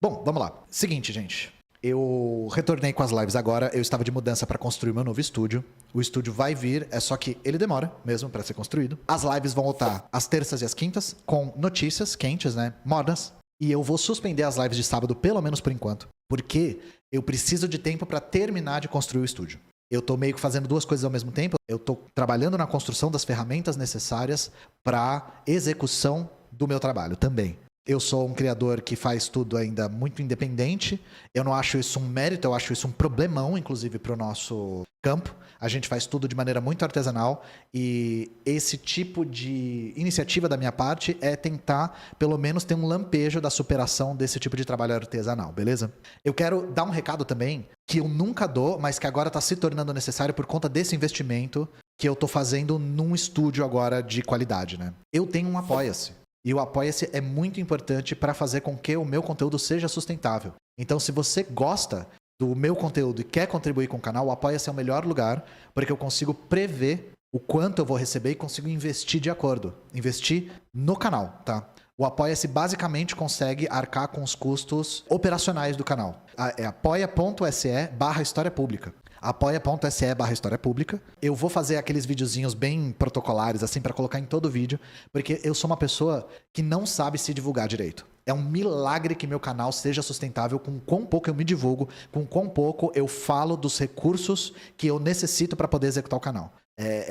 Bom, vamos lá. Seguinte, gente. Eu retornei com as lives agora. Eu estava de mudança para construir meu novo estúdio. O estúdio vai vir, é só que ele demora mesmo para ser construído. As lives vão voltar às terças e às quintas, com notícias quentes, né? Modas. E eu vou suspender as lives de sábado, pelo menos por enquanto. Porque eu preciso de tempo para terminar de construir o estúdio. Eu tô meio que fazendo duas coisas ao mesmo tempo. Eu tô trabalhando na construção das ferramentas necessárias para execução do meu trabalho também. Eu sou um criador que faz tudo ainda muito independente. Eu não acho isso um mérito, eu acho isso um problemão, inclusive, para o nosso campo. A gente faz tudo de maneira muito artesanal e esse tipo de iniciativa da minha parte é tentar, pelo menos, ter um lampejo da superação desse tipo de trabalho artesanal, beleza? Eu quero dar um recado também que eu nunca dou, mas que agora está se tornando necessário por conta desse investimento que eu estou fazendo num estúdio agora de qualidade, né? Eu tenho um Apoia-se. E o Apoia-se é muito importante para fazer com que o meu conteúdo seja sustentável. Então, se você gosta do meu conteúdo e quer contribuir com o canal, o Apoia-se é o melhor lugar, porque eu consigo prever o quanto eu vou receber e consigo investir de acordo. Investir no canal, tá? O Apoia-se basicamente consegue arcar com os custos operacionais do canal. É apoia.se/história pública. apoia.se/história pública. Eu vou fazer aqueles videozinhos bem protocolares, assim, para colocar em todo vídeo, porque eu sou uma pessoa que não sabe se divulgar direito. É um milagre que meu canal seja sustentável com quão pouco eu me divulgo, com quão pouco eu falo dos recursos que eu necessito para poder executar o canal.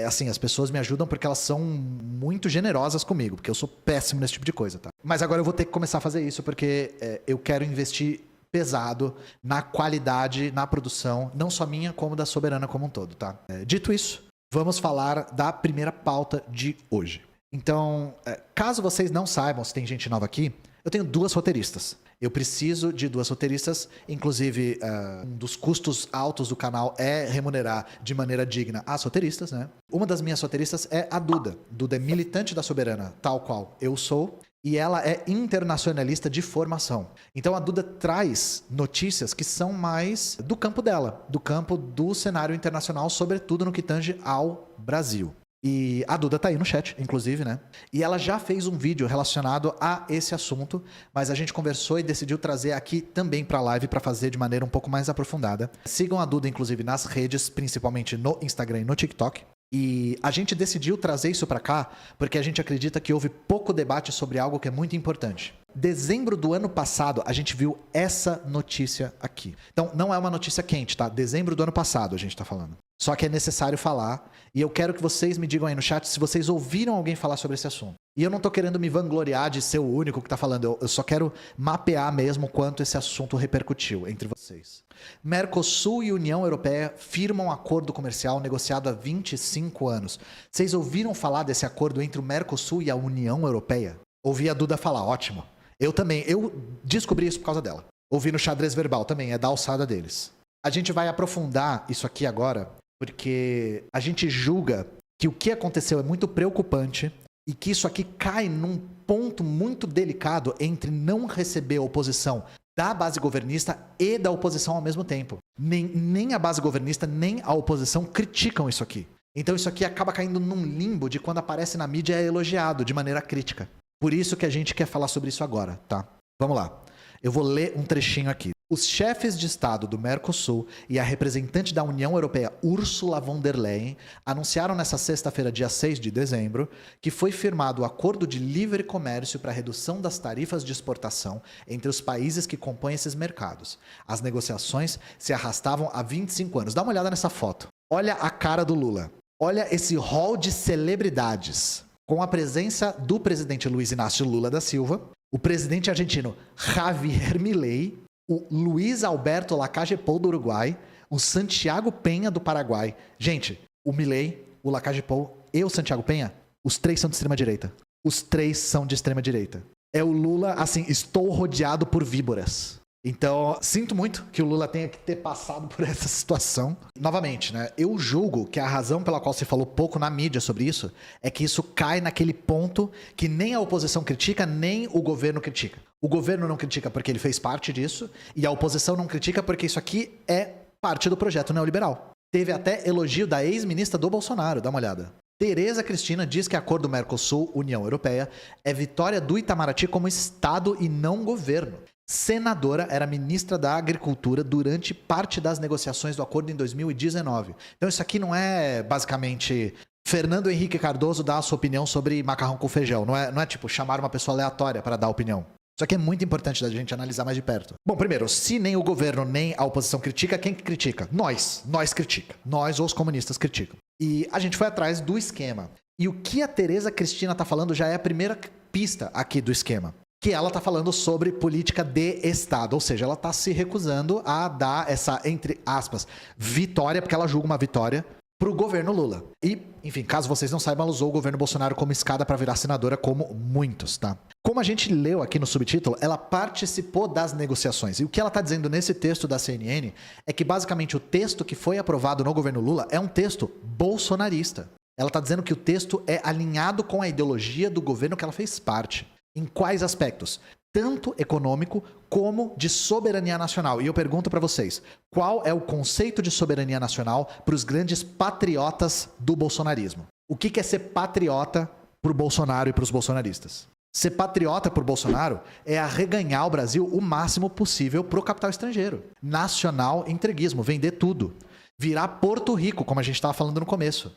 Assim, as pessoas me ajudam porque elas são muito generosas comigo, porque eu sou péssimo nesse tipo de coisa, tá? Mas agora eu vou ter que começar a fazer isso, porque eu quero investir pesado na qualidade, na produção, não só minha, como da Soberana como um todo, tá? Dito isso, vamos falar da primeira pauta de hoje. Então, caso vocês não saibam, se tem gente nova aqui, eu tenho duas roteiristas. Eu preciso de duas roteiristas, inclusive um dos custos altos do canal é remunerar de maneira digna as roteiristas, né? Uma das minhas roteiristas é a Duda. Duda é militante da Soberana, tal qual eu sou. E ela é internacionalista de formação. Então a Duda traz notícias que são mais do campo dela, do campo do cenário internacional, sobretudo no que tange ao Brasil. E a Duda tá aí no chat, inclusive, né? E ela já fez um vídeo relacionado a esse assunto, mas a gente conversou e decidiu trazer aqui também pra live para fazer de maneira um pouco mais aprofundada. Sigam a Duda, inclusive, nas redes, principalmente no Instagram e no TikTok. E a gente decidiu trazer isso para cá porque a gente acredita que houve pouco debate sobre algo que é muito importante. Dezembro do ano passado, a gente viu essa notícia aqui. Então, não é uma notícia quente, tá? Dezembro do ano passado a gente tá falando. Só que é necessário falar, e eu quero que vocês me digam aí no chat se vocês ouviram alguém falar sobre esse assunto. E eu não tô querendo me vangloriar de ser o único que tá falando, eu só quero mapear mesmo quanto esse assunto repercutiu entre vocês. Mercosul e União Europeia firmam acordo comercial negociado há 25 anos. Vocês ouviram falar desse acordo entre o Mercosul e a União Europeia? Ouvi a Duda falar, ótimo. Eu também, eu descobri isso por causa dela. Ouvi no xadrez verbal também, é da alçada deles. A gente vai aprofundar isso aqui agora, porque a gente julga que o que aconteceu é muito preocupante e que isso aqui cai num ponto muito delicado entre não receber oposição da base governista e da oposição ao mesmo tempo. Nem a base governista, nem a oposição criticam isso aqui. Então isso aqui acaba caindo num limbo de quando aparece na mídia é elogiado de maneira crítica. Por isso que a gente quer falar sobre isso agora, tá? Vamos lá. Eu vou ler um trechinho aqui. Os chefes de Estado do Mercosul e a representante da União Europeia, Ursula von der Leyen, anunciaram nesta sexta-feira, dia 6 de dezembro, que foi firmado o Acordo de Livre Comércio para a redução das tarifas de exportação entre os países que compõem esses mercados. As negociações se arrastavam há 25 anos. Dá uma olhada nessa foto. Olha a cara do Lula. Olha esse hall de celebridades. Com a presença do presidente Luiz Inácio Lula da Silva, o presidente argentino Javier Milei, o Luiz Alberto Lacalle Pou do Uruguai, o Santiago Penha do Paraguai. Gente, o Milei, o Lacalle Pou e o Santiago Penha, os três são de extrema-direita. Os três são de extrema-direita. É o Lula, assim, estou rodeado por víboras. Então, sinto muito que o Lula tenha que ter passado por essa situação. Novamente, né? Eu julgo que a razão pela qual se falou pouco na mídia sobre isso é que isso cai naquele ponto que nem a oposição critica, nem o governo critica. O governo não critica porque ele fez parte disso e a oposição não critica porque isso aqui é parte do projeto neoliberal. Teve até elogio da ex-ministra do Bolsonaro, dá uma olhada. Tereza Cristina diz que acordo Mercosul-União Europeia é vitória do Itamaraty como Estado e não governo. senadora, era ministra da Agricultura durante parte das negociações do acordo em 2019. Então isso aqui não é basicamente Fernando Henrique Cardoso dar a sua opinião sobre macarrão com feijão. Não é tipo chamar uma pessoa aleatória para dar opinião. Isso aqui é muito importante da gente analisar mais de perto. Bom, primeiro, se nem o governo nem a oposição critica, quem que critica? Nós. Nós critica. Nós ou os comunistas criticam. E a gente foi atrás do esquema. E o que a Tereza Cristina tá falando já é a primeira pista aqui do esquema. Que ela tá falando sobre política de Estado. Ou seja, ela tá se recusando a dar essa, entre aspas, vitória, porque ela julga uma vitória, pro governo Lula. E, enfim, caso vocês não saibam, ela usou o governo Bolsonaro como escada para virar senadora, como muitos, tá? Como a gente leu aqui no subtítulo, ela participou das negociações. E o que ela está dizendo nesse texto da CNN é que, basicamente, o texto que foi aprovado no governo Lula é um texto bolsonarista. Ela está dizendo que o texto é alinhado com a ideologia do governo que ela fez parte. Em quais aspectos? Tanto econômico como de soberania nacional. E eu pergunto para vocês, qual é o conceito de soberania nacional para os grandes patriotas do bolsonarismo? O que é ser patriota para o Bolsonaro e para os bolsonaristas? Ser patriota por Bolsonaro é arreganhar o Brasil o máximo possível pro capital estrangeiro. Nacional entreguismo, vender tudo. Virar Porto Rico, como a gente estava falando no começo.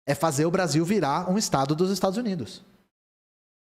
É fazer o Brasil virar um estado dos Estados Unidos.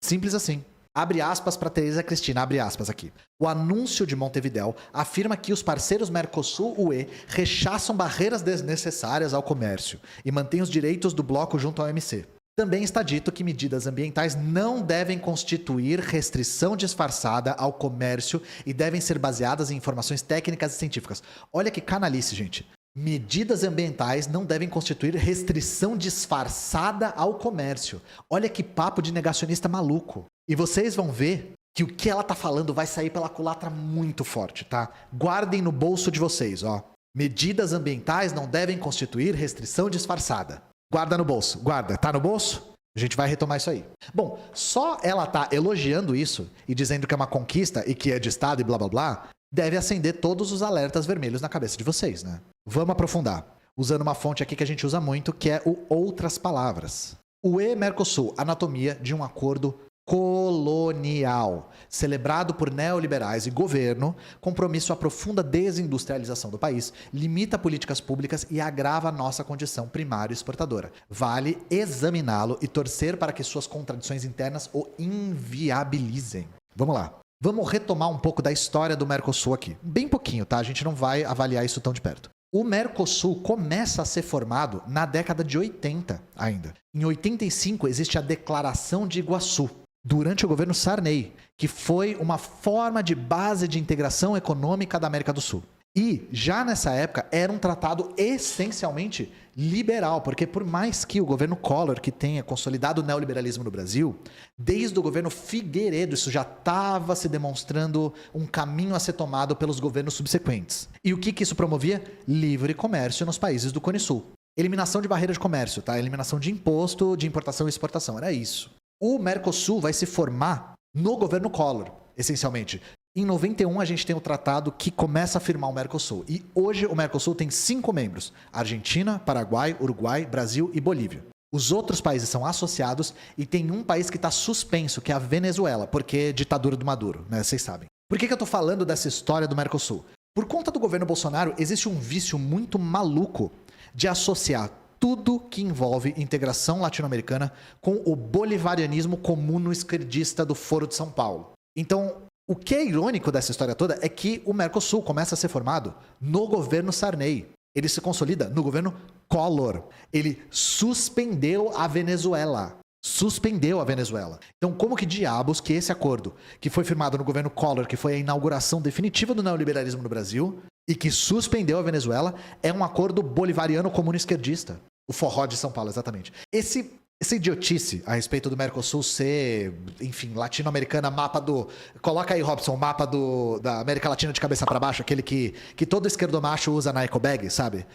Simples assim. Abre aspas para Tereza Cristina, abre aspas aqui. O anúncio de Montevidéu afirma que os parceiros Mercosul-UE rechaçam barreiras desnecessárias ao comércio e mantêm os direitos do bloco junto ao OMC. Também está dito que medidas ambientais não devem constituir restrição disfarçada ao comércio e devem ser baseadas em informações técnicas e científicas. Olha que canalice, gente. Medidas ambientais não devem constituir restrição disfarçada ao comércio. Olha que papo de negacionista maluco. E vocês vão ver que o que ela tá falando vai sair pela culatra muito forte, tá? Guardem no bolso de vocês, ó. Medidas ambientais não devem constituir restrição disfarçada. Guarda no bolso, guarda. Tá no bolso? A gente vai retomar isso aí. Bom, só ela tá elogiando isso e dizendo que é uma conquista e que é de Estado e blá blá blá, deve acender todos os alertas vermelhos na cabeça de vocês, né? Vamos aprofundar. Usando uma fonte aqui que a gente usa muito, que é o Outras Palavras. UE-Mercosul, anatomia de um acordo colonial, celebrado por neoliberais e governo, compromisso à profunda desindustrialização do país, limita políticas públicas e agrava a nossa condição primária exportadora. Vale examiná-lo e torcer para que suas contradições internas o inviabilizem. Vamos lá. Vamos retomar um pouco da história do Mercosul aqui. Bem pouquinho, tá? A gente não vai avaliar isso tão de perto. O Mercosul começa a ser formado na década de 80 ainda. Em 85 existe a Declaração de Iguaçu, durante o governo Sarney, que foi uma forma de base de integração econômica da América do Sul. E, já nessa época, era um tratado essencialmente liberal, porque por mais que o governo Collor, que tenha consolidado o neoliberalismo no Brasil, desde o governo Figueiredo, isso já estava se demonstrando um caminho a ser tomado pelos governos subsequentes. E o que isso promovia? Livre comércio nos países do Cone Sul. Eliminação de barreiras de comércio, tá? Eliminação de imposto, de importação e exportação, era isso. O Mercosul vai se formar no governo Collor, essencialmente. Em 91, a gente tem o tratado que começa a firmar o Mercosul. E hoje o Mercosul tem 5 membros: Argentina, Paraguai, Uruguai, Brasil e Bolívia. Os outros países são associados e tem um país que está suspenso, que é a Venezuela, porque é ditadura do Maduro, né? Vocês sabem. Por que eu estou falando dessa história do Mercosul? Por conta do governo Bolsonaro, existe um vício muito maluco de associar tudo que envolve integração latino-americana com o bolivarianismo comuno-esquerdista do Foro de São Paulo. Então, o que é irônico dessa história toda é que o Mercosul começa a ser formado no governo Sarney. Ele se consolida no governo Collor. Ele suspendeu a Venezuela. Então, como que diabos que esse acordo, que foi firmado no governo Collor, que foi a inauguração definitiva do neoliberalismo no Brasil, e que suspendeu a Venezuela, é um acordo bolivariano comuno-esquerdista? O forró de São Paulo, exatamente. Essa idiotice a respeito do Mercosul ser, enfim, latino-americana, mapa do... Coloca aí, Robson, o mapa da América Latina de cabeça para baixo, aquele que todo esquerdomacho usa na ecobag, sabe?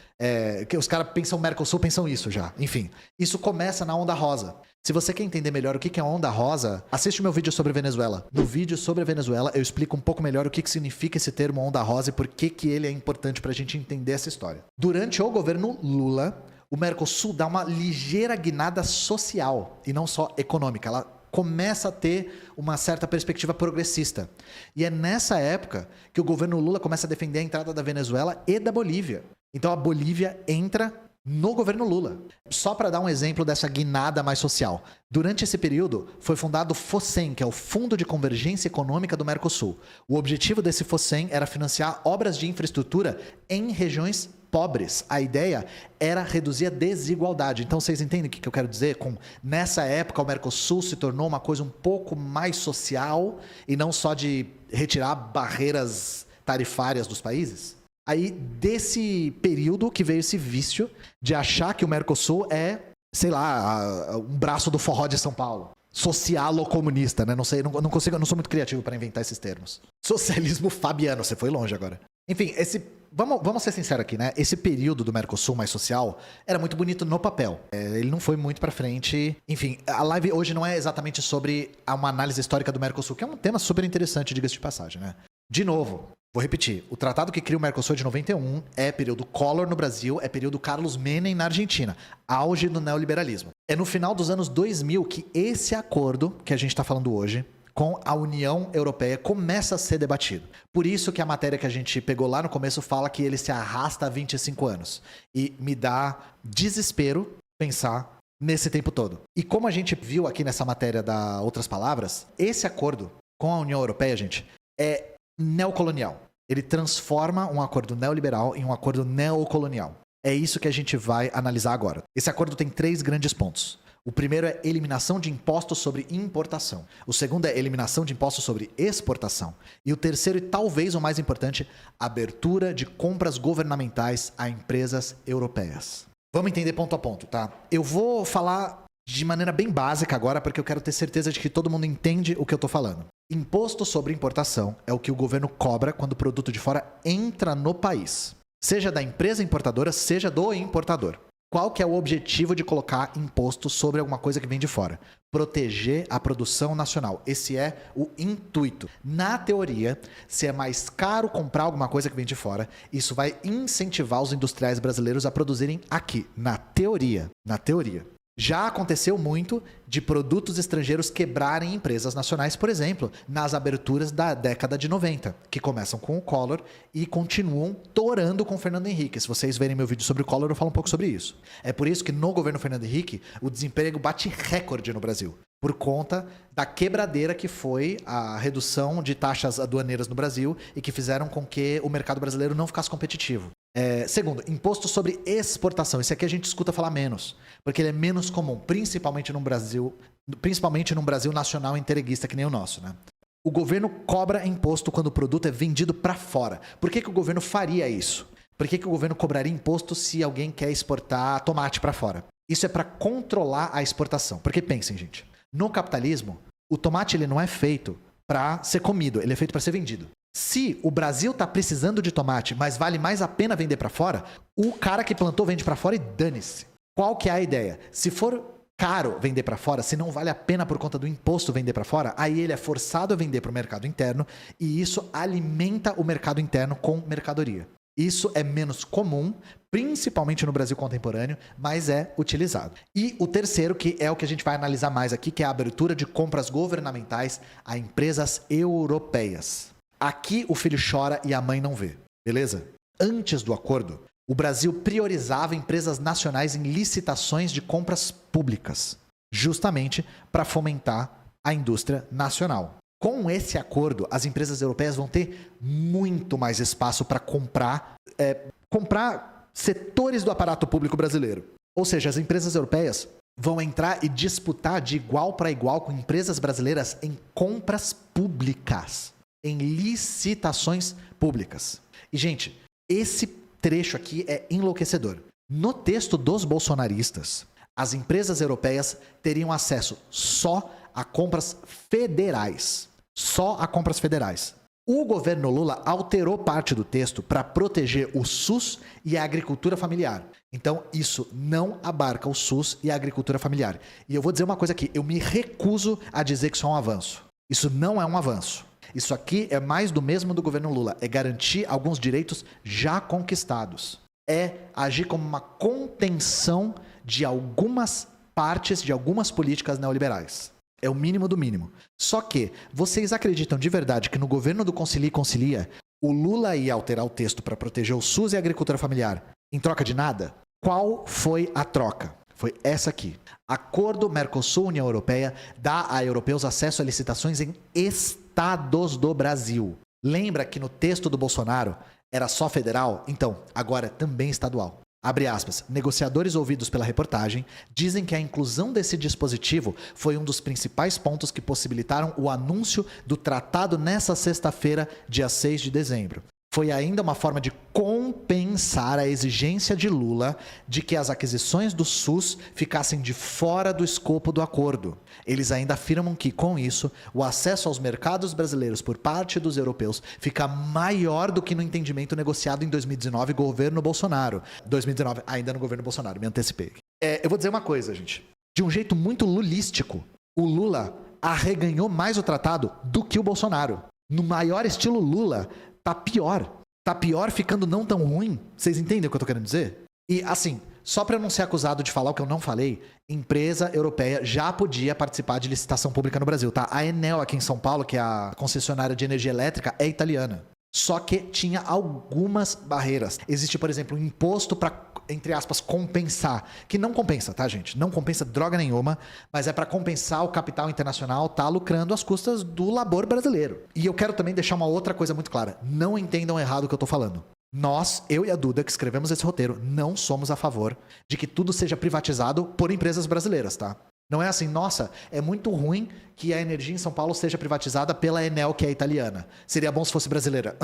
Que os caras pensam Mercosul, pensam isso já. Enfim, isso começa na Onda Rosa. Se você quer entender melhor o que é Onda Rosa, assiste o meu vídeo sobre Venezuela. No vídeo sobre a Venezuela, eu explico um pouco melhor o que significa esse termo Onda Rosa e por que ele é importante pra gente entender essa história. Durante o governo Lula, o Mercosul dá uma ligeira guinada social e não só econômica. Ela começa a ter uma certa perspectiva progressista. E é nessa época que o governo Lula começa a defender a entrada da Venezuela e da Bolívia. Então a Bolívia entra no governo Lula. Só para dar um exemplo dessa guinada mais social. Durante esse período, foi fundado o FOSEM, que é o Fundo de Convergência Econômica do Mercosul. O objetivo desse FOSEM era financiar obras de infraestrutura em regiões pobres. A ideia era reduzir a desigualdade. Então, vocês entendem o que eu quero dizer? Nessa época, o Mercosul se tornou uma coisa um pouco mais social e não só de retirar barreiras tarifárias dos países? Aí, desse período que veio esse vício de achar que o Mercosul é, sei lá, um braço do forró de São Paulo. Socialo-comunista, né? Não sei, não consigo, eu não sou muito criativo para inventar esses termos. Socialismo fabiano, você foi longe agora. Enfim, vamos ser sinceros aqui, né? Esse período do Mercosul mais social era muito bonito no papel. Ele não foi muito pra frente. Enfim, a live hoje não é exatamente sobre uma análise histórica do Mercosul, que é um tema super interessante, diga-se de passagem, né? De novo, vou repetir. O tratado que cria o Mercosul é de 91, é período Collor no Brasil, é período Carlos Menem na Argentina. Auge do neoliberalismo. É no final dos anos 2000 que esse acordo que a gente está falando hoje com a União Europeia começa a ser debatido. Por isso que a matéria que a gente pegou lá no começo fala que ele se arrasta há 25 anos. E me dá desespero pensar nesse tempo todo. E como a gente viu aqui nessa matéria da Outras Palavras, esse acordo com a União Europeia, gente, é neocolonial. Ele transforma um acordo neoliberal em um acordo neocolonial. É isso que a gente vai analisar agora. Esse acordo tem 3 grandes pontos. O primeiro é eliminação de impostos sobre importação. O segundo é eliminação de impostos sobre exportação. E o terceiro, e talvez o mais importante, abertura de compras governamentais a empresas europeias. Vamos entender ponto a ponto, tá? Eu vou falar de maneira bem básica agora, porque eu quero ter certeza de que todo mundo entende o que eu estou falando. Imposto sobre importação é o que o governo cobra quando o produto de fora entra no país. Seja da empresa importadora, seja do importador. Qual que é o objetivo de colocar imposto sobre alguma coisa que vem de fora? Proteger a produção nacional. Esse é o intuito. Na teoria, se é mais caro comprar alguma coisa que vem de fora, isso vai incentivar os industriais brasileiros a produzirem aqui. Na teoria. Na teoria. Já aconteceu muito de produtos estrangeiros quebrarem empresas nacionais, por exemplo, nas aberturas da década de 90, que começam com o Collor e continuam torando com o Fernando Henrique. Se vocês verem meu vídeo sobre o Collor, eu falo um pouco sobre isso. É por isso que no governo Fernando Henrique, o desemprego bate recorde no Brasil, por conta da quebradeira que foi a redução de taxas aduaneiras no Brasil e que fizeram com que o mercado brasileiro não ficasse competitivo. Segundo, imposto sobre exportação. Esse aqui a gente escuta falar menos, porque ele é menos comum, principalmente num Brasil nacional interguista que nem o nosso, né? O governo cobra imposto quando o produto é vendido para fora. Por que o governo faria isso? Por que o governo cobraria imposto se alguém quer exportar tomate para fora? Isso é para controlar a exportação. Porque pensem, gente, no capitalismo, o tomate ele não é feito para ser comido, ele é feito para ser vendido. Se o Brasil está precisando de tomate, mas vale mais a pena vender para fora, o cara que plantou vende para fora e dane-se. Qual que é a ideia? Se for caro vender para fora, se não vale a pena por conta do imposto vender para fora, aí ele é forçado a vender para o mercado interno e isso alimenta o mercado interno com mercadoria. Isso é menos comum, principalmente no Brasil contemporâneo, mas é utilizado. E o terceiro, que é o que a gente vai analisar mais aqui, que é a abertura de compras governamentais a empresas europeias. Aqui o filho chora e a mãe não vê, beleza? Antes do acordo, o Brasil priorizava empresas nacionais em licitações de compras públicas, justamente para fomentar a indústria nacional. Com esse acordo, as empresas europeias vão ter muito mais espaço para comprar setores do aparato público brasileiro. Ou seja, as empresas europeias vão entrar e disputar de igual para igual com empresas brasileiras em compras públicas, em licitações públicas. E, gente, esse trecho aqui é enlouquecedor. No texto dos bolsonaristas, as empresas europeias teriam acesso só a compras federais. Só a compras federais. O governo Lula alterou parte do texto para proteger o SUS e a agricultura familiar. Então, isso não abarca o SUS e a agricultura familiar. E eu vou dizer uma coisa aqui, eu me recuso a dizer que isso é um avanço. Isso não é um avanço. Isso aqui é mais do mesmo do governo Lula. É garantir alguns direitos já conquistados. É agir como uma contenção de algumas partes, de algumas políticas neoliberais. É o mínimo do mínimo. Só que, vocês acreditam de verdade que no governo do Concilia e Concilia, o Lula ia alterar o texto para proteger o SUS e a agricultura familiar em troca de nada? Qual foi a troca? Foi essa aqui. Acordo Mercosul-União Europeia dá a europeus acesso a licitações em estados do Brasil. Lembra que no texto do Bolsonaro era só federal? Então, agora é também estadual. Abre aspas, negociadores ouvidos pela reportagem dizem que a inclusão desse dispositivo foi um dos principais pontos que possibilitaram o anúncio do tratado nessa sexta-feira, dia 6 de dezembro. Foi ainda uma forma de compensar a exigência de Lula de que as aquisições do SUS ficassem de fora do escopo do acordo. Eles ainda afirmam que, com isso, o acesso aos mercados brasileiros por parte dos europeus fica maior do que no entendimento negociado em 2019, governo Bolsonaro. 2019, ainda no governo Bolsonaro, me antecipei. Eu vou dizer uma coisa, gente. De um jeito muito lulístico, o Lula arreganhou mais o tratado do que o Bolsonaro. No maior estilo Lula, tá pior. Tá pior ficando não tão ruim. Vocês entendem o que eu tô querendo dizer? E assim, só para eu não ser acusado de falar o que eu não falei, empresa europeia já podia participar de licitação pública no Brasil, tá? A Enel aqui em São Paulo, que é a concessionária de energia elétrica, é italiana. Só que tinha algumas barreiras. Existe, por exemplo, um imposto para, entre aspas, compensar. Que não compensa, tá, gente? Não compensa droga nenhuma, mas é para compensar o capital internacional tá lucrando às custas do labor brasileiro. E eu quero também deixar uma outra coisa muito clara. Não entendam errado o que eu tô falando. Nós, eu e a Duda, que escrevemos esse roteiro, não somos a favor de que tudo seja privatizado por empresas brasileiras, tá? Não é assim, nossa, é muito ruim que a energia em São Paulo seja privatizada pela Enel, que é italiana. Seria bom se fosse brasileira.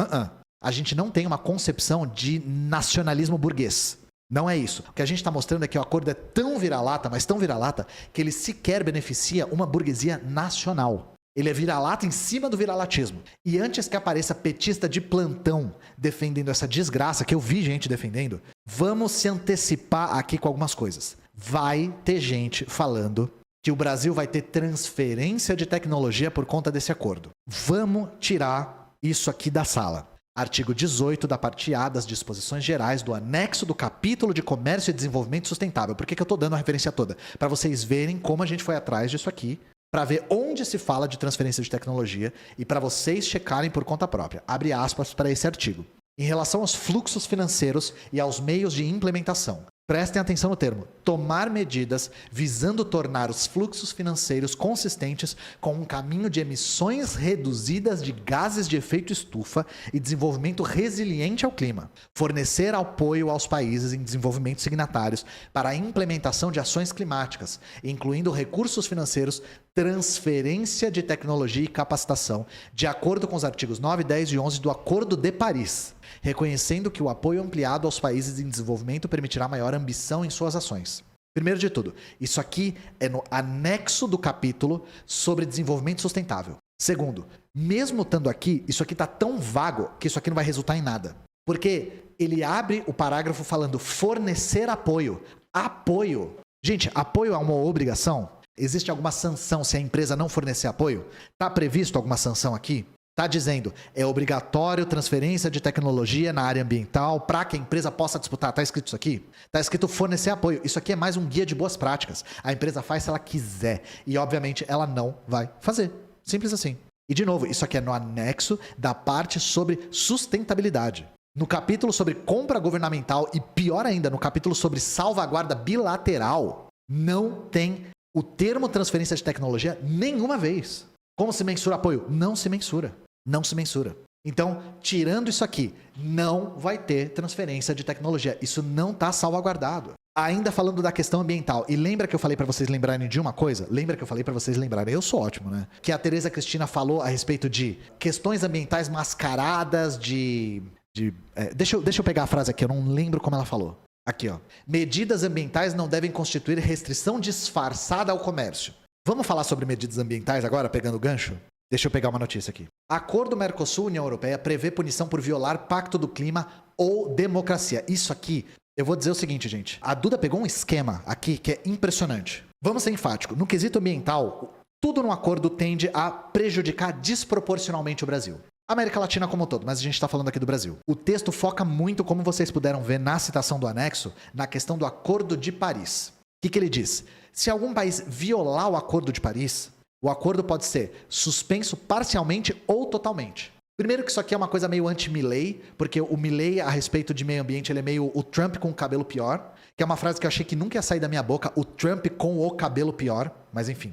A gente não tem uma concepção de nacionalismo burguês. Não é isso. O que a gente está mostrando é que o acordo é tão vira-lata, mas tão vira-lata, que ele sequer beneficia uma burguesia nacional. Ele é vira-lata em cima do viralatismo. E antes que apareça petista de plantão defendendo essa desgraça, que eu vi gente defendendo, vamos se antecipar aqui com algumas coisas. Vai ter gente falando que o Brasil vai ter transferência de tecnologia por conta desse acordo. Vamos tirar isso aqui da sala. Artigo 18 da parte A das disposições gerais do anexo do capítulo de comércio e desenvolvimento sustentável. Por que eu estou dando a referência toda? Para vocês verem como a gente foi atrás disso aqui, para ver onde se fala de transferência de tecnologia e para vocês checarem por conta própria. Abre aspas para esse artigo. Em relação aos fluxos financeiros e aos meios de implementação, prestem atenção no termo, tomar medidas visando tornar os fluxos financeiros consistentes com um caminho de emissões reduzidas de gases de efeito estufa e desenvolvimento resiliente ao clima. Fornecer apoio aos países em desenvolvimento signatários para a implementação de ações climáticas, incluindo recursos financeiros, transferência de tecnologia e capacitação, de acordo com os artigos 9, 10 e 11 do Acordo de Paris, reconhecendo que o apoio ampliado aos países em desenvolvimento permitirá maior ambição em suas ações. Primeiro de tudo, isso aqui é no anexo do capítulo sobre desenvolvimento sustentável. Segundo, mesmo estando aqui, isso aqui está tão vago que isso aqui não vai resultar em nada. Porque ele abre o parágrafo falando fornecer apoio. Apoio. Gente, apoio é uma obrigação? Existe alguma sanção se a empresa não fornecer apoio? Está previsto alguma sanção aqui? Está dizendo, é obrigatório transferência de tecnologia na área ambiental para que a empresa possa disputar. Está escrito isso aqui? Está escrito fornecer apoio. Isso aqui é mais um guia de boas práticas. A empresa faz se ela quiser. E, obviamente, ela não vai fazer. Simples assim. E, de novo, isso aqui é no anexo da parte sobre sustentabilidade. No capítulo sobre compra governamental e, pior ainda, no capítulo sobre salvaguarda bilateral, não tem o termo transferência de tecnologia nenhuma vez. Como se mensura apoio? Não se mensura. Não se mensura. Então, tirando isso aqui, não vai ter transferência de tecnologia. Isso não está salvaguardado. Ainda falando da questão ambiental. E lembra que eu falei para vocês lembrarem de uma coisa? Lembra que eu falei para vocês lembrarem? Eu sou ótimo, né? Que a Tereza Cristina falou a respeito de questões ambientais mascaradas deixa eu pegar a frase aqui, eu não lembro como ela falou. Aqui, ó. Medidas ambientais não devem constituir restrição disfarçada ao comércio. Vamos falar sobre medidas ambientais agora, pegando o gancho? Deixa eu pegar uma notícia aqui. Acordo Mercosul-União Europeia prevê punição por violar Pacto do Clima ou democracia. Isso aqui, eu vou dizer o seguinte, gente. A Duda pegou um esquema aqui que é impressionante. Vamos ser enfáticos. No quesito ambiental, tudo no acordo tende a prejudicar desproporcionalmente o Brasil. América Latina como um todo, mas a gente está falando aqui do Brasil. O texto foca muito, como vocês puderam ver na citação do anexo, na questão do Acordo de Paris. O que ele diz? Se algum país violar o Acordo de Paris, o acordo pode ser suspenso parcialmente ou totalmente. Primeiro que isso aqui é uma coisa meio anti-Milley, porque o Milley a respeito de meio ambiente, ele é meio o Trump com o cabelo pior, que é uma frase que eu achei que nunca ia sair da minha boca, o Trump com o cabelo pior, mas enfim.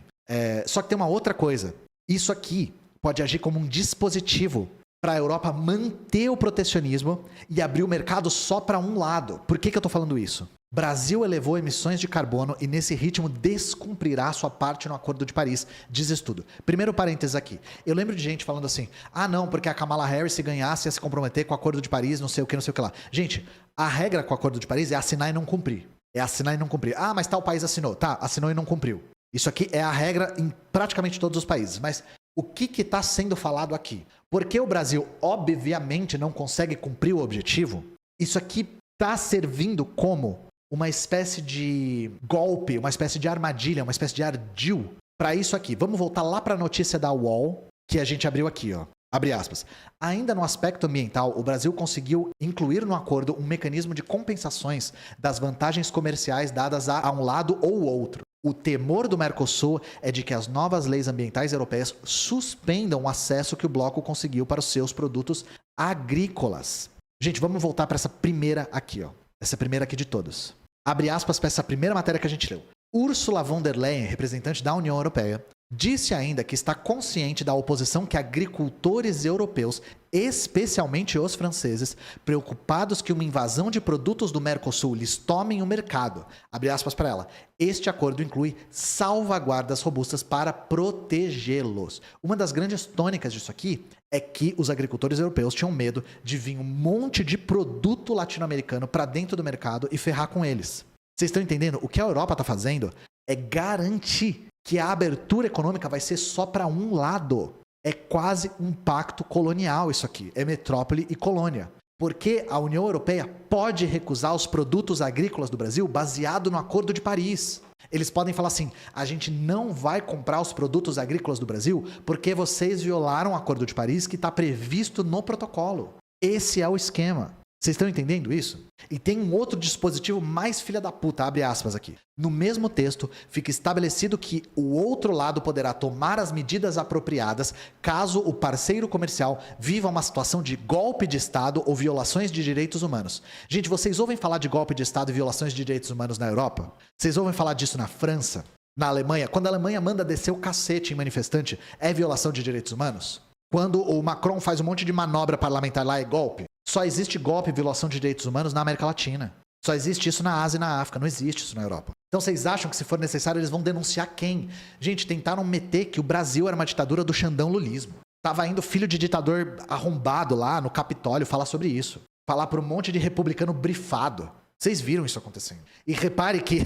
Só que tem uma outra coisa. Isso aqui pode agir como um dispositivo para a Europa manter o protecionismo e abrir o mercado só para um lado. Por que eu estou falando isso? Brasil elevou emissões de carbono e nesse ritmo descumprirá sua parte no Acordo de Paris, diz estudo. Primeiro parênteses aqui. Eu lembro de gente falando assim, não, porque a Kamala Harris se ganhasse ia se comprometer com o Acordo de Paris, não sei o que lá. Gente, a regra com o Acordo de Paris é assinar e não cumprir. É assinar e não cumprir. Mas tal país assinou. Tá, assinou e não cumpriu. Isso aqui é a regra em praticamente todos os países. Mas o que está sendo falado aqui? Porque o Brasil, obviamente, não consegue cumprir o objetivo, isso aqui está servindo como uma espécie de golpe, uma espécie de armadilha, uma espécie de ardil para isso aqui. Vamos voltar lá para a notícia da UOL, que a gente abriu aqui, ó. Abre aspas. Ainda no aspecto ambiental, o Brasil conseguiu incluir no acordo um mecanismo de compensações das vantagens comerciais dadas a um lado ou outro. O temor do Mercosul é de que as novas leis ambientais europeias suspendam o acesso que o bloco conseguiu para os seus produtos agrícolas. Gente, vamos voltar para essa primeira aqui, ó. Essa primeira aqui de todas. Abre aspas para essa primeira matéria que a gente leu. Ursula von der Leyen, representante da União Europeia, disse ainda que está consciente da oposição que agricultores europeus, especialmente os franceses, preocupados que uma invasão de produtos do Mercosul lhes tomem o mercado. Abre aspas para ela. Este acordo inclui salvaguardas robustas para protegê-los. Uma das grandes tônicas disso aqui é que os agricultores europeus tinham medo de vir um monte de produto latino-americano para dentro do mercado e ferrar com eles. Vocês estão entendendo? O que a Europa está fazendo é garantir que a abertura econômica vai ser só para um lado. É quase um pacto colonial isso aqui. É metrópole e colônia. Porque a União Europeia pode recusar os produtos agrícolas do Brasil baseado no Acordo de Paris. Eles podem falar assim, a gente não vai comprar os produtos agrícolas do Brasil porque vocês violaram o Acordo de Paris que está previsto no protocolo. Esse é o esquema. Vocês estão entendendo isso? E tem um outro dispositivo mais filha da puta, abre aspas aqui. No mesmo texto, fica estabelecido que o outro lado poderá tomar as medidas apropriadas caso o parceiro comercial viva uma situação de golpe de Estado ou violações de direitos humanos. Gente, vocês ouvem falar de golpe de Estado e violações de direitos humanos na Europa? Vocês ouvem falar disso na França? Na Alemanha? Quando a Alemanha manda descer o cacete em manifestante, é violação de direitos humanos? Quando o Macron faz um monte de manobra parlamentar lá, é golpe? Só existe golpe e violação de direitos humanos na América Latina. Só existe isso na Ásia e na África. Não existe isso na Europa. Então vocês acham que se for necessário eles vão denunciar quem? Gente, tentaram meter que o Brasil era uma ditadura do Xandão lulismo. Tava indo filho de ditador arrombado lá no Capitólio falar sobre isso. Falar para um monte de republicano brifado. Vocês viram isso acontecendo. E repare que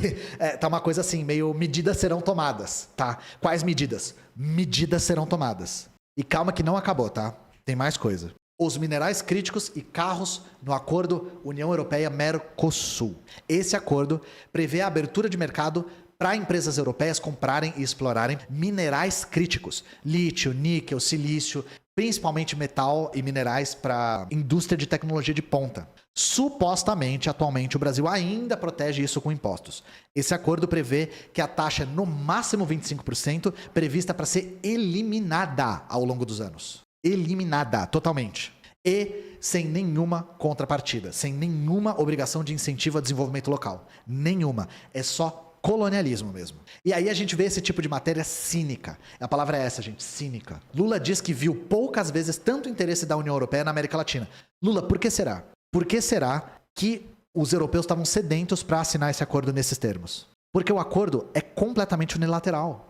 tá uma coisa assim, meio medidas serão tomadas, tá? Quais medidas? Medidas serão tomadas. E calma que não acabou, tá? Tem mais coisa. Os minerais críticos e carros no acordo União Europeia-Mercosul. Esse acordo prevê a abertura de mercado para empresas europeias comprarem e explorarem minerais críticos. Lítio, níquel, silício, principalmente metal e minerais para indústria de tecnologia de ponta. Supostamente, atualmente, o Brasil ainda protege isso com impostos. Esse acordo prevê que a taxa é no máximo 25%, prevista para ser eliminada ao longo dos anos. Eliminada, totalmente. E sem nenhuma contrapartida, sem nenhuma obrigação de incentivo ao desenvolvimento local. Nenhuma. É só colonialismo mesmo. E aí a gente vê esse tipo de matéria cínica. A palavra é essa, gente, cínica. Lula diz que viu poucas vezes tanto interesse da União Europeia na América Latina. Lula, por que será? Por que será que os europeus estavam sedentos para assinar esse acordo nesses termos? Porque o acordo é completamente unilateral.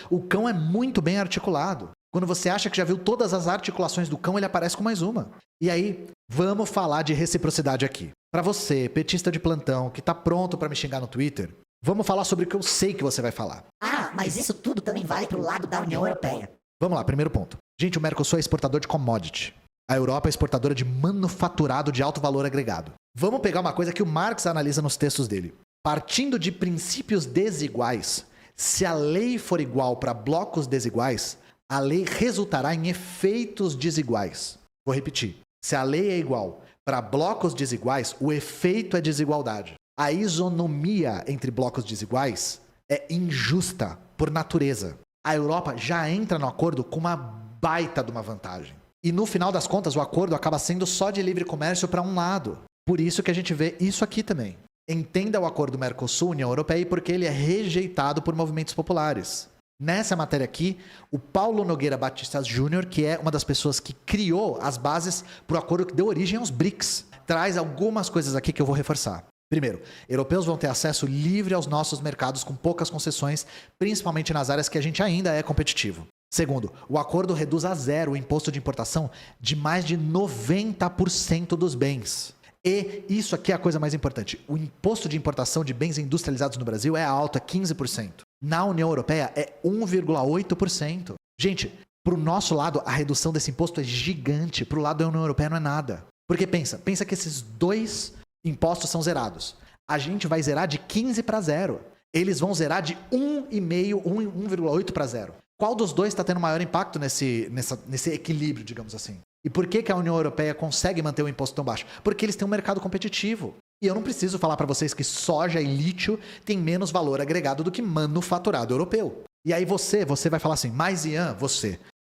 O cão é muito bem articulado. Quando você acha que já viu todas as articulações do cão, ele aparece com mais uma. E aí, vamos falar de reciprocidade aqui. Para você, petista de plantão, que tá pronto para me xingar no Twitter, vamos falar sobre o que eu sei que você vai falar. Mas isso tudo também vale pro lado da União Europeia. Vamos lá, primeiro ponto. Gente, o Mercosul é exportador de commodity. A Europa é exportadora de manufaturado de alto valor agregado. Vamos pegar uma coisa que o Marx analisa nos textos dele. Partindo de princípios desiguais, se a lei for igual para blocos desiguais, a lei resultará em efeitos desiguais. Vou repetir. Se a lei é igual para blocos desiguais, o efeito é desigualdade. A isonomia entre blocos desiguais é injusta por natureza. A Europa já entra no acordo com uma baita de uma vantagem. E no final das contas, o acordo acaba sendo só de livre comércio para um lado. Por isso que a gente vê isso aqui também. Entenda o acordo Mercosul-União Europeia porque ele é rejeitado por movimentos populares. Nessa matéria aqui, o Paulo Nogueira Batista Júnior, que é uma das pessoas que criou as bases para o acordo que deu origem aos BRICS, traz algumas coisas aqui que eu vou reforçar. Primeiro, europeus vão ter acesso livre aos nossos mercados com poucas concessões, principalmente nas áreas que a gente ainda é competitivo. Segundo, o acordo reduz a zero o imposto de importação de mais de 90% dos bens. E isso aqui é a coisa mais importante. O imposto de importação de bens industrializados no Brasil é alto, é 15%. Na União Europeia é 1,8%. Gente, para o nosso lado, a redução desse imposto é gigante. Para o lado da União Europeia não é nada. Porque pensa que esses dois impostos são zerados. A gente vai zerar de 15 para 0. Eles vão zerar de 1,8 para 0. Qual dos dois está tendo maior impacto nesse equilíbrio, digamos assim? E por que a União Europeia consegue manter o imposto tão baixo? Porque eles têm um mercado competitivo. E eu não preciso falar para vocês que soja e lítio têm menos valor agregado do que manufaturado europeu. E aí você vai falar assim, mas Ian,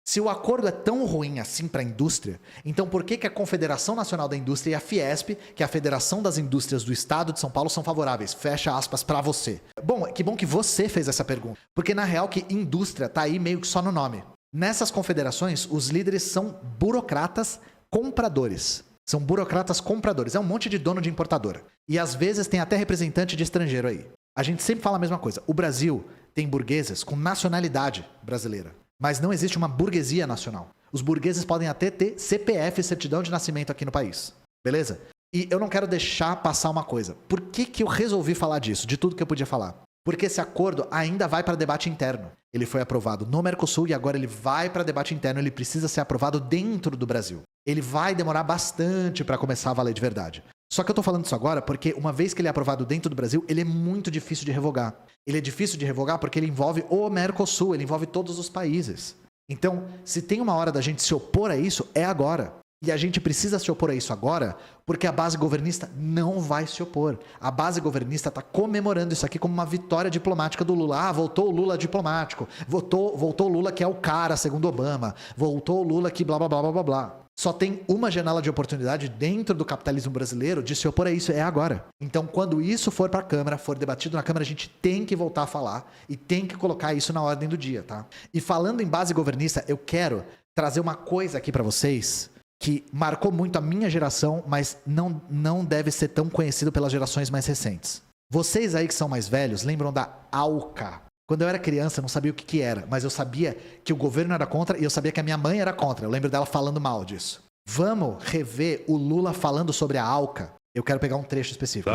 se o acordo é tão ruim assim para a indústria, então por que a Confederação Nacional da Indústria e a Fiesp, que é a Federação das Indústrias do Estado de São Paulo, são favoráveis? Fecha aspas para você. Bom que você fez essa pergunta. Porque na real que indústria tá aí meio que só no nome. Nessas confederações, os líderes são burocratas compradores. São burocratas compradores. É um monte de dono de importadora. E às vezes tem até representante de estrangeiro aí. A gente sempre fala a mesma coisa. O Brasil tem burgueses com nacionalidade brasileira. Mas não existe uma burguesia nacional. Os burgueses podem até ter CPF, certidão de nascimento aqui no país. Beleza? E eu não quero deixar passar uma coisa. Por que eu resolvi falar disso? De tudo que eu podia falar? Porque esse acordo ainda vai para debate interno. Ele foi aprovado no Mercosul e agora ele vai para debate interno. Ele precisa ser aprovado dentro do Brasil. Ele vai demorar bastante para começar a valer de verdade. Só que eu tô falando isso agora porque uma vez que ele é aprovado dentro do Brasil, ele é muito difícil de revogar. Ele é difícil de revogar porque ele envolve o Mercosul, ele envolve todos os países. Então, se tem uma hora da gente se opor a isso, é agora. E a gente precisa se opor a isso agora porque a base governista não vai se opor. A base governista está comemorando isso aqui como uma vitória diplomática do Lula. Ah, voltou o Lula diplomático. Voltou o Lula que é o cara, segundo Obama. Voltou o Lula que blá, blá, blá, blá, blá, blá. Só tem uma janela de oportunidade dentro do capitalismo brasileiro de se opor a isso, é agora. Então, quando isso for para a Câmara, for debatido na Câmara, a gente tem que voltar a falar e tem que colocar isso na ordem do dia, tá? E falando em base governista, eu quero trazer uma coisa aqui para vocês que marcou muito a minha geração, mas não deve ser tão conhecido pelas gerações mais recentes. Vocês aí que são mais velhos lembram da ALCA? Quando eu era criança, eu não sabia o que era, mas eu sabia que o governo era contra e eu sabia que a minha mãe era contra. Eu lembro dela falando mal disso. Vamos rever o Lula falando sobre a ALCA? Eu quero pegar um trecho específico.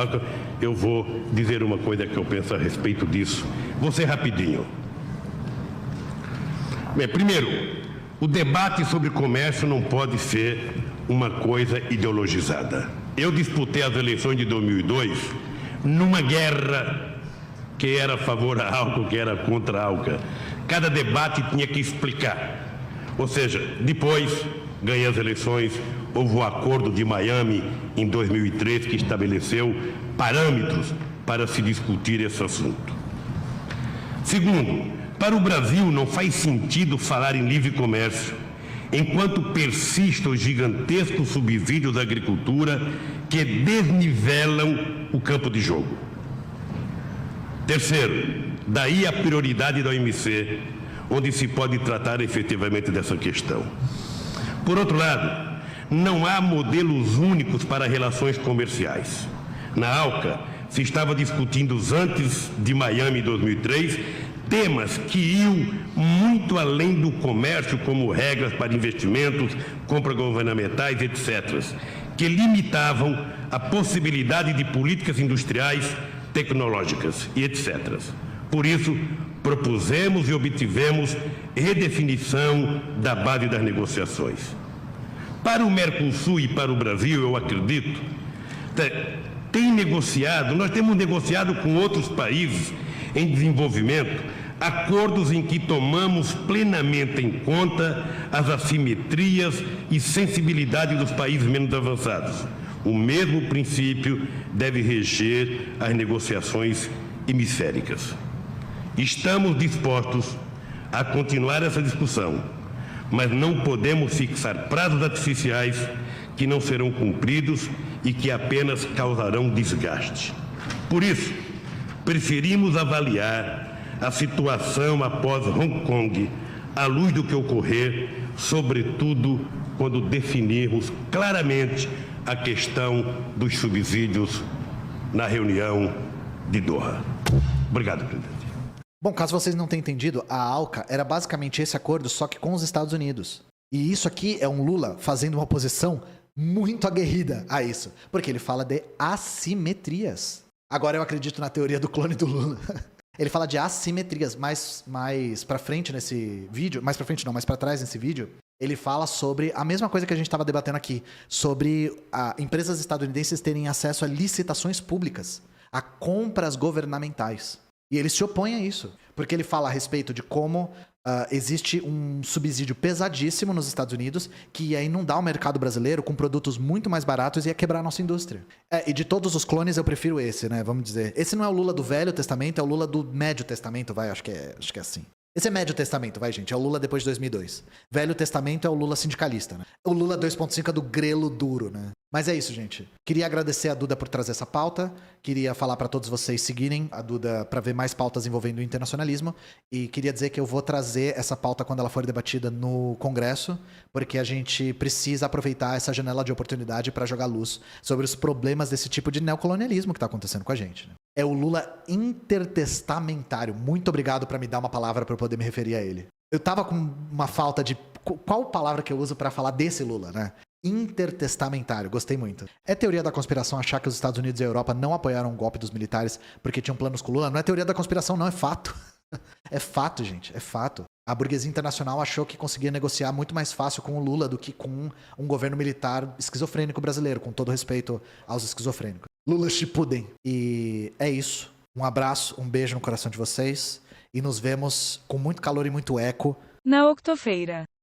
Eu vou dizer uma coisa que eu penso a respeito disso. Vou ser rapidinho. Bem, primeiro, o debate sobre comércio não pode ser uma coisa ideologizada. Eu disputei as eleições de 2002 numa guerra que era a favor da ALCA, que era contra a ALCA. Cada debate tinha que explicar. Ou seja, depois ganhei as eleições, houve o Acordo de Miami em 2003 que estabeleceu parâmetros para se discutir esse assunto. Segundo, para o Brasil não faz sentido falar em livre comércio enquanto persistem os gigantescos subsídios da agricultura que desnivelam o campo de jogo. Terceiro, daí a prioridade da OMC, onde se pode tratar efetivamente dessa questão. Por outro lado, não há modelos únicos para relações comerciais. Na ALCA, se estava discutindo antes de Miami em 2003, temas que iam muito além do comércio, como regras para investimentos, compras governamentais, etc., que limitavam a possibilidade de políticas industriais, tecnológicas e etc. Por isso, propusemos e obtivemos redefinição da base das negociações. Para o Mercosul e para o Brasil, eu acredito, nós temos negociado com outros países em desenvolvimento acordos em que tomamos plenamente em conta as assimetrias e sensibilidade dos países menos avançados. O mesmo princípio deve reger as negociações hemisféricas. Estamos dispostos a continuar essa discussão, mas não podemos fixar prazos artificiais que não serão cumpridos e que apenas causarão desgaste. Por isso, preferimos avaliar a situação após Hong Kong à luz do que ocorrer, sobretudo quando definirmos claramente a questão dos subsídios na reunião de Doha. Obrigado, presidente. Bom, caso vocês não tenham entendido, a ALCA era basicamente esse acordo, só que com os Estados Unidos. E isso aqui é um Lula fazendo uma oposição muito aguerrida a isso, porque ele fala de assimetrias. Agora eu acredito na teoria do clone do Lula. Ele fala de assimetrias. Mais pra frente nesse vídeo, mais pra frente não, mais pra trás nesse vídeo, ele fala sobre a mesma coisa que a gente estava debatendo aqui, sobre empresas estadunidenses terem acesso a licitações públicas, a compras governamentais. E ele se opõe a isso, porque ele fala a respeito de como existe um subsídio pesadíssimo nos Estados Unidos que ia inundar o mercado brasileiro com produtos muito mais baratos e ia quebrar a nossa indústria. E de todos os clones eu prefiro esse, né? Vamos dizer. Esse não é o Lula do Velho Testamento, é o Lula do Médio Testamento, vai, acho que é assim. Esse é Médio Testamento, vai, gente. É o Lula depois de 2002. Velho Testamento é o Lula sindicalista, né? O Lula 2.5 é do grelo duro, né? Mas é isso, gente. Queria agradecer a Duda por trazer essa pauta. Queria falar para todos vocês seguirem a Duda para ver mais pautas envolvendo o internacionalismo. E queria dizer que eu vou trazer essa pauta quando ela for debatida no Congresso, porque a gente precisa aproveitar essa janela de oportunidade para jogar luz sobre os problemas desse tipo de neocolonialismo que está acontecendo com a gente, né? É o Lula intertestamentário. Muito obrigado por me dar uma palavra para eu poder me referir a ele. Eu tava com uma falta de... Qual palavra que eu uso para falar desse Lula, né? Intertestamentário, gostei muito. É teoria da conspiração achar que os Estados Unidos e a Europa não apoiaram o golpe dos militares porque tinham planos com o Lula? Não é teoria da conspiração, não, é fato. É fato, gente, é fato. A burguesia internacional achou que conseguia negociar muito mais fácil com o Lula do que com um governo militar esquizofrênico brasileiro, com todo respeito aos esquizofrênicos. Lula Shippuden. E é isso. Um abraço, um beijo no coração de vocês e nos vemos com muito calor e muito eco na Octofeira.